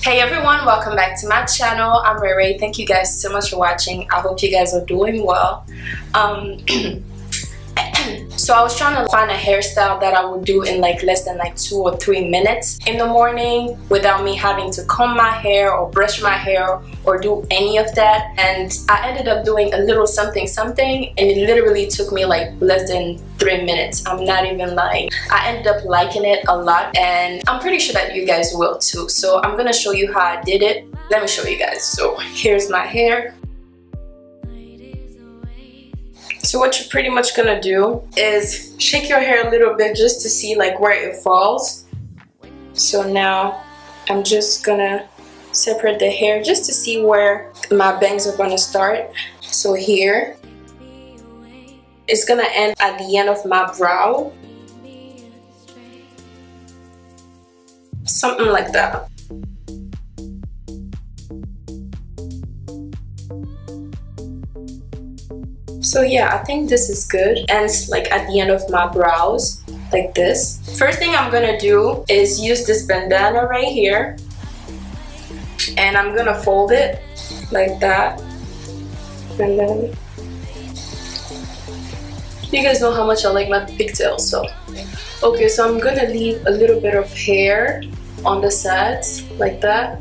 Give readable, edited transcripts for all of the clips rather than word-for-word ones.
Hey everyone, welcome back to my channel. I'm ReyRey. Thank you guys so much for watching. I hope you guys are doing well. So I was trying to find a hairstyle that I would do in like less than like 2 or 3 minutes in the morning without me having to comb my hair or brush my hair or do any of that. And I ended up doing a little something and it literally took me like less than 3 minutes. I'm not even lying. I ended up liking it a lot and I'm pretty sure that you guys will too. So I'm gonna show you how I did it. Let me show you guys. So here's my hair. So what you're pretty much gonna do is shake your hair a little bit just to see like where it falls. So now I'm just gonna separate the hair just to see where my bangs are gonna start. So here it's gonna end at the end of my brow, something like that. So yeah, I think this is good. Ends like at the end of my brows, like this. First thing I'm gonna do is use this bandana right here. And I'm gonna fold it like that. And then, you guys know how much I like my pigtails, so. Okay, so I'm gonna leave a little bit of hair on the sides, like that.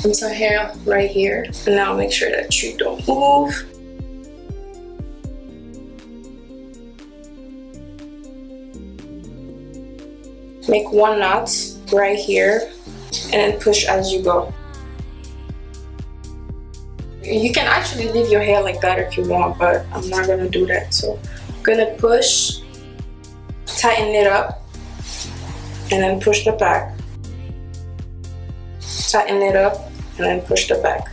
And some hair right here. And now make sure that you don't move. Make 1 knot right here and then push as you go. You can actually leave your hair like that if you want, but I'm not gonna do that. So I'm gonna push, tighten it up, and then push the back. Tighten it up and then push the back.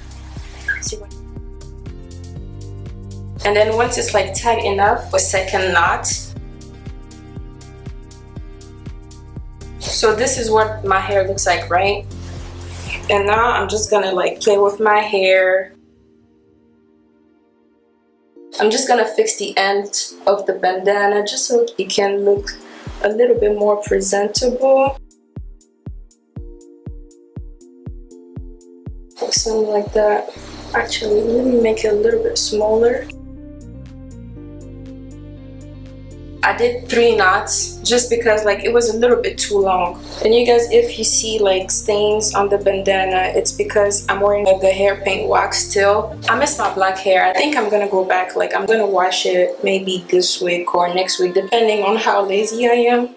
And then once it's like tight enough, a second knot. So this is what my hair looks like, right? And now I'm just gonna like play with my hair. I'm just gonna fix the end of the bandana just so it can look a little bit more presentable. Something like that. Actually, let me make it a little bit smaller. I did 3 knots just because like it was a little bit too long. And you guys, if you see like stains on the bandana, it's because I'm wearing like the hair paint wax still. I miss my black hair. I think I'm gonna go back, like I'm gonna wash it maybe this week or next week depending on how lazy I am.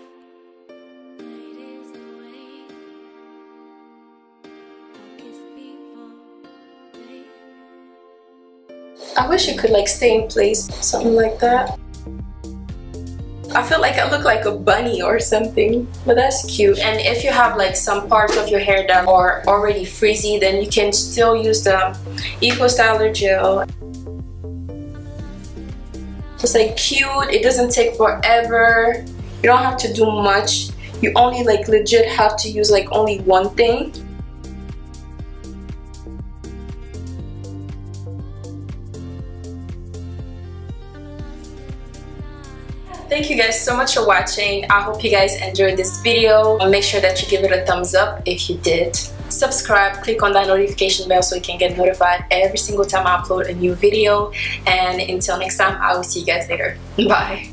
I wish it could like stay in place, something like that. I feel like I look like a bunny or something, but that's cute. And if you have like some parts of your hair that are already frizzy, then you can still use the Eco Styler gel. It's like cute, it doesn't take forever. You don't have to do much. You only like legit have to use like only one thing. Thank you guys so much for watching. I hope you guys enjoyed this video. Make sure that you give it a thumbs up if you did. Subscribe, click on that notification bell so you can get notified every single time I upload a new video. And until next time, I will see you guys later. Bye.